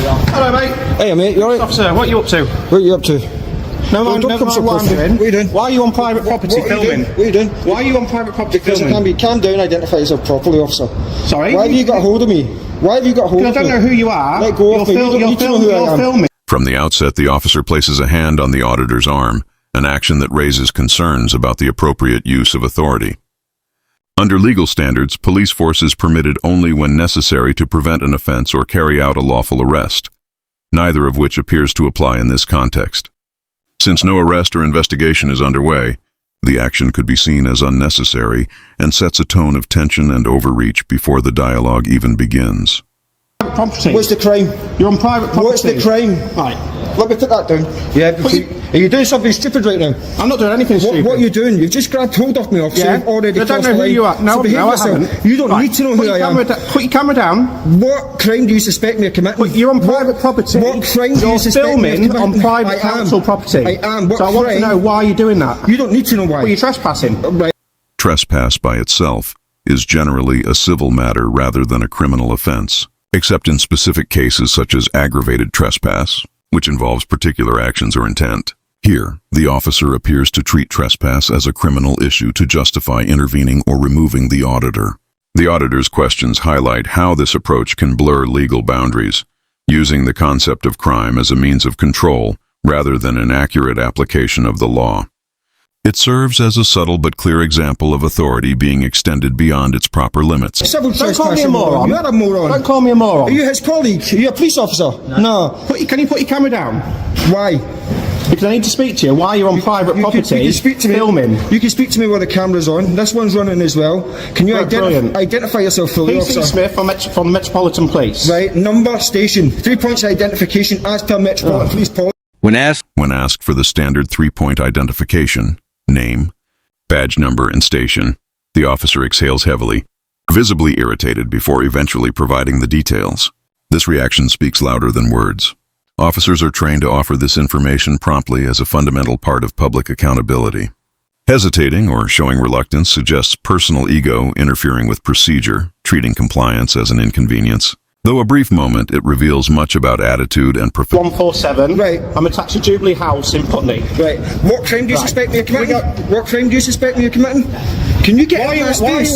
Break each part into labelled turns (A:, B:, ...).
A: Hello, mate.
B: Hey, mate, you alright?
A: Officer, what are you up to?
B: What are you up to?
A: No, don't come so close. What I'm doing. Why are you on private property filming?
B: What are you doing?
A: Why are you on private property filming?
B: Because I can't be calm down, identify yourself properly, officer.
A: Sorry?
B: Why have you got hold of me? Why have you got hold of me?
A: I don't know who you are.
B: Let go of me. You don't need to know who I am.
A: Filming.
C: From the outset, the officer places a hand on the auditor's arm, an action that raises concerns about the appropriate use of authority. Under legal standards, police force is permitted only when necessary to prevent an offense or carry out a lawful arrest, neither of which appears to apply in this context. Since no arrest or investigation is underway, the action could be seen as unnecessary and sets a tone of tension and overreach before the dialogue even begins.
A: Property.
B: What's the crime?
A: You're on private property.
B: What's the crime?
A: Right.
B: Let me put that down. Yeah, are you doing something stupid right now?
A: I'm not doing anything stupid.
B: What are you doing? You've just grabbed hold of me, officer.
A: Yeah.
B: You've already
A: I don't
B: crossed
A: know
B: the
A: who
B: line.
A: you are. No,
B: So behave
A: I
B: yourself.
A: haven't.
B: You don't need to know who I am.
A: Put your camera down.
B: What crime do you suspect me of committing?
A: You're on private property.
B: What crime do you suspect me of
A: filming
B: committing?
A: on private council property.
B: I am. What
A: so I want to
B: crime?
A: know why you're doing that.
B: You don't need to know why.
A: Well, you're trespassing.
B: Right.
C: Trespass by itself is generally a civil matter rather than a criminal offense, except in specific cases such as aggravated trespass, which involves particular actions or intent. Here, the officer appears to treat trespass as a criminal issue to justify intervening or removing the auditor. The auditor's questions highlight how this approach can blur legal boundaries, using the concept of crime as a means of control rather than an accurate application of the law. It serves as a subtle but clear example of authority being extended beyond its proper limits.
A: Don't call me a moron.
B: You're a moron.
A: Don't call me a moron.
B: Are you his colleague? Are you a police officer? No.
A: Can you put your camera down?
B: Why?
A: Because I need to speak to you. Why you're on private property
B: you can speak to me,
A: filming?
B: You can speak to me while the camera's on. This one's running as well. Can you identify yourself fully, officer?
A: PC Smith from the Metropolitan Police.
B: Right, number, station. 3 points of identification as per Metropolitan Police policy.
C: When asked for the standard 3-point identification, name, badge number, and station, the officer exhales heavily, visibly irritated before eventually providing the details. This reaction speaks louder than words. Officers are trained to offer this information promptly as a fundamental part of public accountability. Hesitating or showing reluctance suggests personal ego interfering with procedure, treating compliance as an inconvenience. Though a brief moment, it reveals much about attitude and
A: 147.
B: Right.
A: I'm attached to Jubilee House in Putney.
B: Right. What crime do you suspect me of committing? What crime do you suspect me of committing? Can you get out of my space?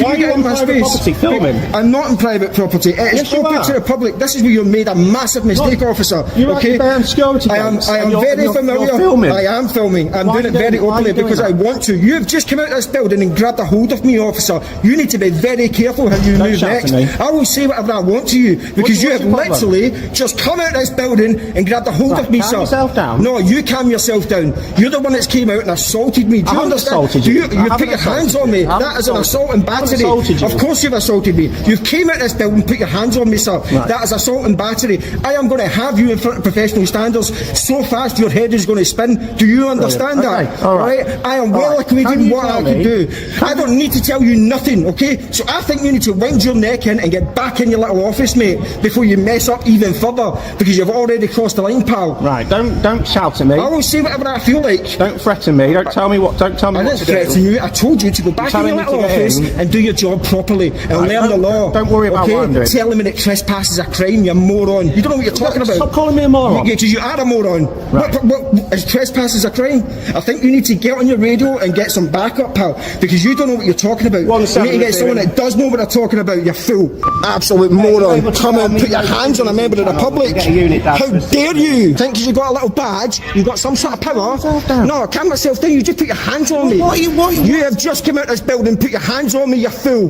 A: Why are you on private property filming?
B: I'm not on private property. It is open to the public. This is where you made a massive mistake, officer.
A: You're okay? Security.
B: I am very familiar.
A: You're filming.
B: I am filming. I'm doing it very openly because I want to. You've just come out of this building and grabbed a hold of me, officer. You need to be very careful how you move next. I will say whatever I want to you because you have literally just come out of this building and grabbed a hold of me, sir.
A: Calm yourself down.
B: No, you calm yourself down. You're the one that's came out and assaulted me. Do you understand? You put your hands on me. That is an assault and battery. Of course you've assaulted me. You've came out of this building and put your hands on me, sir. That is assault and battery. I am going to have you in front of professional standards so fast your head is going to spin. Do you understand that?
A: All right.
B: I am well acquainted in what I can do. I don't need to tell you nothing, okay? So I think you need to wind your neck in and get back in your little office, mate, before you mess up even further, because you've already crossed the line, pal.
A: Right, don't shout at me.
B: I will say whatever I feel like.
A: Don't threaten me. Don't tell me what to do.
B: I didn't threaten you. I told you to go back in your little office and do your job properly and learn the law.
A: Don't worry about what I'm doing.
B: Telling me that trespass is a crime, you moron. You don't know what you're talking about.
A: Stop calling me a moron.
B: Because you are a moron.
A: Right.
B: What, is trespass is a crime? I think you need to get on your radio and get some backup, pal, because you don't know what you're talking about. You need to get someone that does know what they're talking about, you fool. Absolute moron. Come and put your hands on a member of the public. How dare you? Think you got a little badge, you've got some sort of power? No, calm yourself down, you just put your hands on me. You have just come out of this building, put your hands on me, you fool.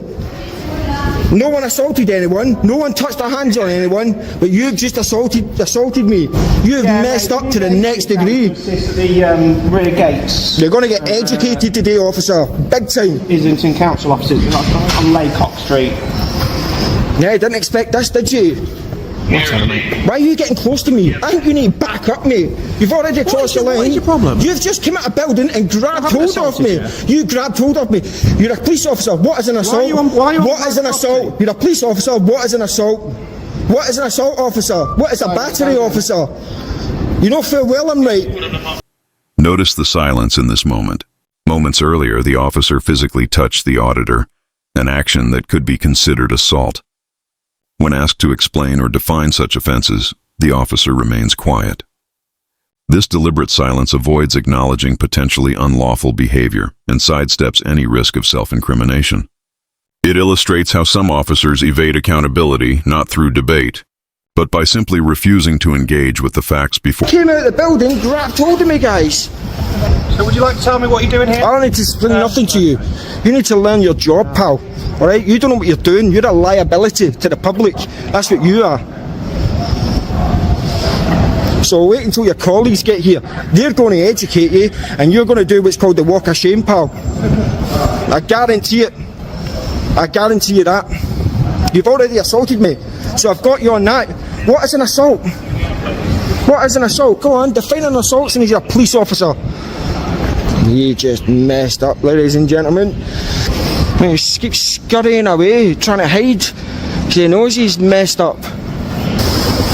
B: No one assaulted anyone, no one touched their hands on anyone, but you've just assaulted me. You've messed up to the next degree.
A: The rear gates.
B: You're going to get educated today, officer. Big time.
A: Islington Council offices on Laycock Street.
B: Yeah, didn't expect this, did you? Why are you getting close to me? I think you need to back up, mate. You've already crossed the line.
A: What is your problem?
B: You've just come out of a building and grabbed hold of me. You grabbed hold of me. You're a police officer. What is an assault? What is an assault? You're a police officer. What is an assault? What is an assault officer? What is a battery officer? You know full well I'm right.
C: Notice the silence in this moment. Moments earlier, the officer physically touched the auditor, an action that could be considered assault. When asked to explain or define such offenses, the officer remains quiet. This deliberate silence avoids acknowledging potentially unlawful behavior and sidesteps any risk of self-incrimination. It illustrates how some officers evade accountability not through debate, but by simply refusing to engage with the facts before.
B: Came out of the building, grabbed hold of me, guys.
A: So would you like to tell me what you're doing here?
B: I don't need to explain nothing to you. You need to learn your job, pal. Alright? You don't know what you're doing. You're a liability to the public. That's what you are. So wait until your colleagues get here. They're going to educate you, and you're going to do what's called the walk of shame, pal. I guarantee it. I guarantee you that. You've already assaulted me, so I've got you on that. What is an assault? What is an assault? Go on, define an assault since you're a police officer. You just messed up, ladies and gentlemen. He keeps scurrying away, trying to hide, because he knows he's messed up.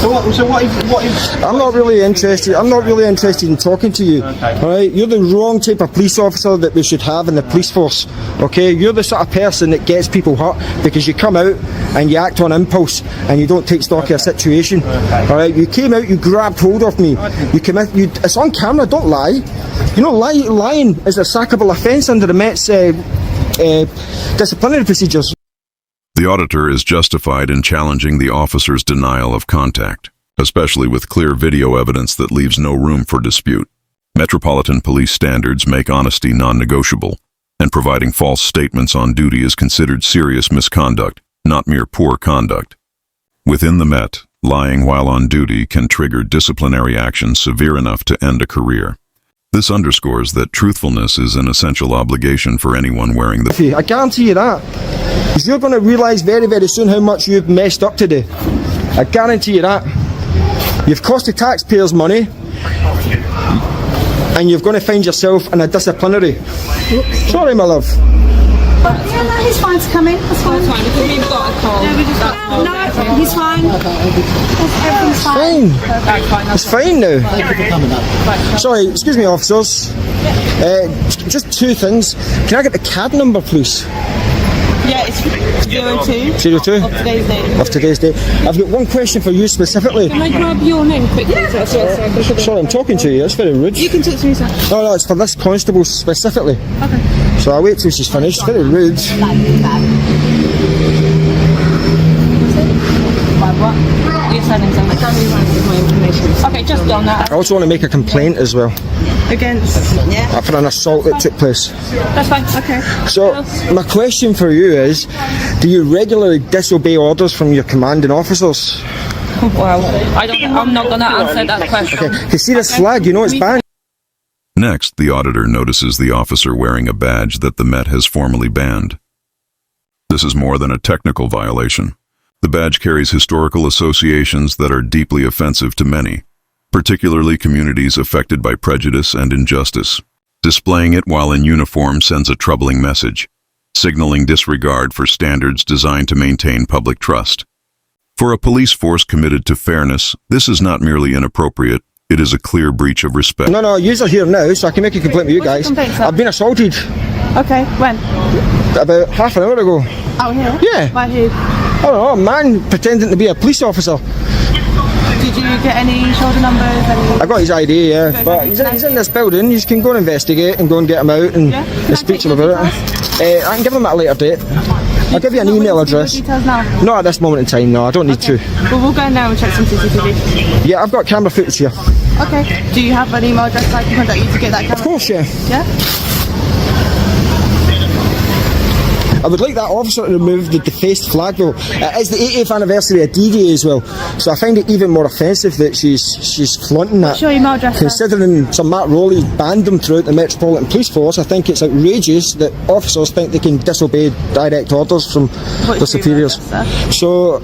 A: So what is
B: I'm not really interested. I'm not really interested in talking to you.
A: Okay.
B: All right, you're the wrong type of police officer that we should have in the police force. Okay, you're the sort of person that gets people hurt because you come out and you act on impulse and you don't take stock of a situation. All right, you came out, you grabbed hold of me. You commit. It's on camera. Don't lie. You know, lying is a sackable offence under the Met's disciplinary procedures.
C: The auditor is justified in challenging the officer's denial of contact, especially with clear video evidence that leaves no room for dispute. Metropolitan Police standards make honesty non-negotiable, and providing false statements on duty is considered serious misconduct, not mere poor conduct. Within the Met, lying while on duty can trigger disciplinary action severe enough to end a career. This underscores that truthfulness is an essential obligation for anyone wearing the...
B: I guarantee you that. Because you're going to realise very, very soon how much you've messed up today. I guarantee you that. You've cost the taxpayers money, and you're going to find yourself in a disciplinary. Sorry, my love.
D: Yeah, no, he's fine to come in. That's fine.
E: That's fine, because we've got a call.
D: No, he's fine. Everything's fine.
B: Fine.
E: That's fine.
B: It's fine now. Sorry, excuse me, officers. Just two things. Can I get the CAD number, please?
E: Yeah, it's 02.
B: 02?
E: Of today's date.
B: Of today's date. I've got one question for you specifically.
E: Can I grab your name quickly? Yeah.
B: Sorry, I'm talking to you. That's very rude.
E: You can talk to me, sir.
B: No, it's for this constable specifically.
E: Okay.
B: So I'll wait till she's finished. Very rude.
E: You're sending something. I can't even give my information. Okay, just done that.
B: I also want to make a complaint as well
E: Against? Yeah.
B: for an assault that took place.
E: That's fine, okay.
B: So my question for you is, do you regularly disobey orders from your commanding officers?
E: Well, I'm not going to answer that question.
B: Okay, you see this flag, you know it's banned.
C: Next, the auditor notices the officer wearing a badge that the Met has formally banned. This is more than a technical violation. The badge carries historical associations that are deeply offensive to many, particularly communities affected by prejudice and injustice. Displaying it while in uniform sends a troubling message, signaling disregard for standards designed to maintain public trust. For a police force committed to fairness, this is not merely inappropriate, it is a clear breach of respect.
B: No, yous are here now, so I can make a complaint with you guys.
E: What's your complaint, sir?
B: I've been assaulted
E: Okay, when?
B: about half an hour ago.
E: Out here?
B: Yeah.
E: By who?
B: I don't know, a man pretending to be a police officer.
E: Did you get any shoulder numbers?
B: I got his ID, yeah. But he's in this building, you can go and investigate and go and get him out and speak to him about it. I can give him at a later date. I'll give you an email address.
E: Details now?
B: Not at this moment in time, no, I don't need to.
E: Well, we'll go now and check some CCTV.
B: Yeah, I've got camera footage here.
E: Okay. Do you have an email address I can contact you to get that camera?
B: Of course, yeah.
E: Yeah?
B: I would like that officer to remove the defaced flag though. It is the 80th anniversary of D-Day as well, so I find it even more offensive that she's flaunting that.
E: What's your email address?
B: Considering Sir Matt Rowley banned them throughout the Metropolitan Police Force, I think it's outrageous that officers think they can disobey direct orders from their superiors. So,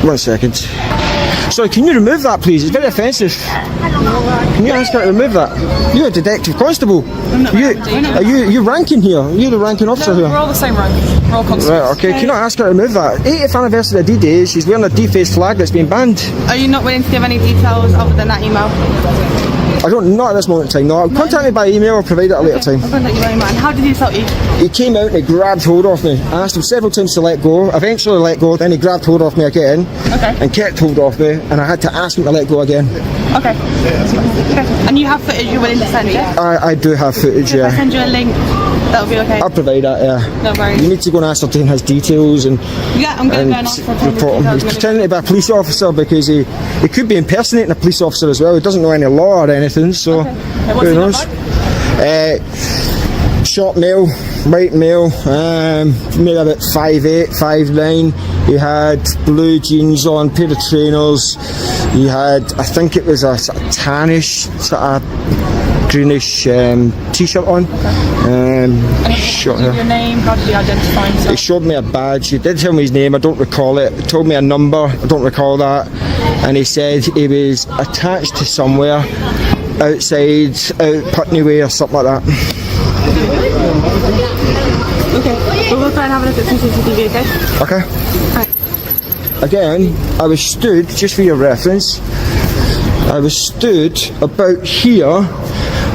B: one second. Sorry, can you remove that please? It's very offensive. Can you ask her to remove that? You're a detective constable. Are you ranking here? Are you the ranking officer here?
E: We're all the same rank. We're all constables.
B: Right, okay. Can you not ask her to remove that? 80th anniversary of D-Day, she's wearing a defaced flag that's been banned.
E: Are you not willing to give any details other than that email?
B: I don't, not at this moment in time, no. Contact me by email, I'll provide it at a later time.
E: I'll contact you by email. And how did he assault you?
B: He came out and he grabbed hold of me. I asked him several times to let go, eventually let go, then he grabbed hold of me again, and kept hold of me, and I had to ask him to let go again.
E: Okay. And you have footage you're willing to send, yeah?
B: I do have footage,
E: If I send you a link, that'll be okay?
B: I'll provide that, yeah.
E: No worries.
B: You need to go and ascertain his details and
E: Yeah, I'm going to go and ask for
B: report him. He's pretending to be a police officer because he could be impersonating a police officer as well. He doesn't know any law or anything, so who knows? Short male, white male, maybe about 5'8", 5'9". He had blue jeans on, pair of trainers. He had, I think it was a sort of tannish, sort of greenish t-shirt on. Short hair.
E: Your name? How did he identify himself?
B: He showed me a badge. He did tell me his name. I don't recall it. He told me a number. I don't recall that. And he said he was attached to somewhere outside, out Putney Way or something like that.
E: Okay. Well, we'll try and have a look at some CCTV, okay?
B: Okay.
E: Right.
B: Again, I was stood, just for your reference, I was stood about here.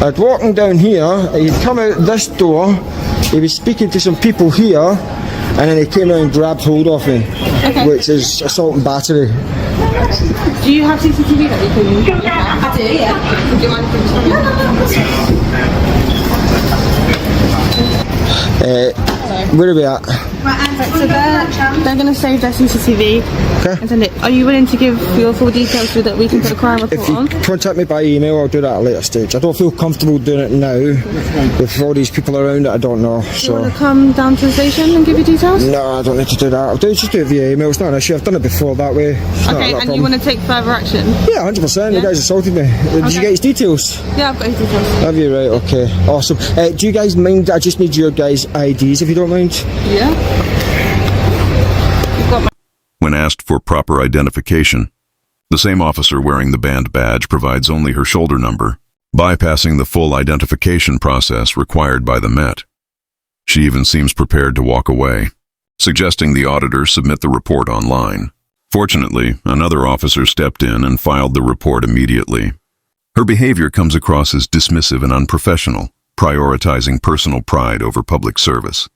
B: I'd walking down here, he'd come out this door, he was speaking to some people here, and then he came out and grabbed hold of me, which is assault and battery.
E: Do you have CCTV that you can... I do, yeah. Do you mind if you just
B: Where are we at?
E: So they're going to save their CCTV and send it. Are you willing to give your full details so that we can put a crime report
B: If you
E: on?
B: contact me by email, I'll do that at a later stage. I don't feel comfortable doing it now with all these people around that I don't know.
E: Do you want to come down to the station and give your details?
B: No, I don't need to do that. I'll just do it via email. It's not an issue. I've done it before that way.
E: Okay, and you want to take further action?
B: Yeah, 100%. You guys assaulted me. Did you get his details?
E: Yeah, I've got his details.
B: Have you? Right, okay. Awesome. Do you guys mind? I just need your guys' IDs if you don't mind.
E: Yeah.
C: When asked for proper identification, the same officer wearing the band badge provides only her shoulder number, bypassing the full identification process required by the Met. She even seems prepared to walk away, suggesting the auditor submit the report online. Fortunately, another officer stepped in and filed the report immediately. Her behavior comes across as dismissive and unprofessional, prioritizing personal pride over public service.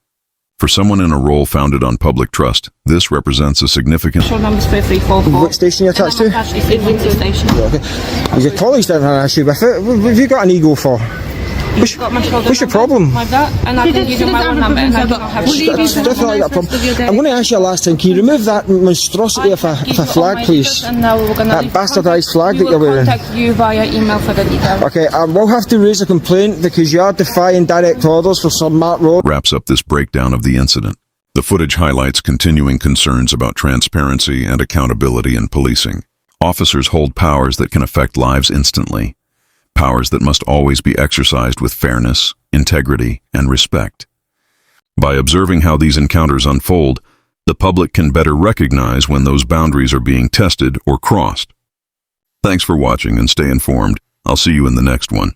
C: For someone in a role founded on public trust, this represents a significant...
E: Short number's 5344.
B: What station are you attached to?
E: It's Windsor Station.
B: Okay. Your colleagues don't have an issue with it. What have you got an ego for? What's your problem?
E: Like that, and I can give you my one number and I don't have
B: Definitely got a problem. I'm going to ask you last time, can you remove that monstrosity of a flag, please?
E: And now we're going
B: That bastardised flag that you're wearing.
E: contact you via email for the details.
B: Okay, I will have to raise a complaint because you are defying direct orders for some Mark Road.
C: Wraps up this breakdown of the incident. The footage highlights continuing concerns about transparency and accountability in policing. Officers hold powers that can affect lives instantly. Powers that must always be exercised with fairness, integrity, and respect. By observing how these encounters unfold, the public can better recognize when those boundaries are being tested or crossed. Thanks for watching and stay informed. I'll see you in the next one.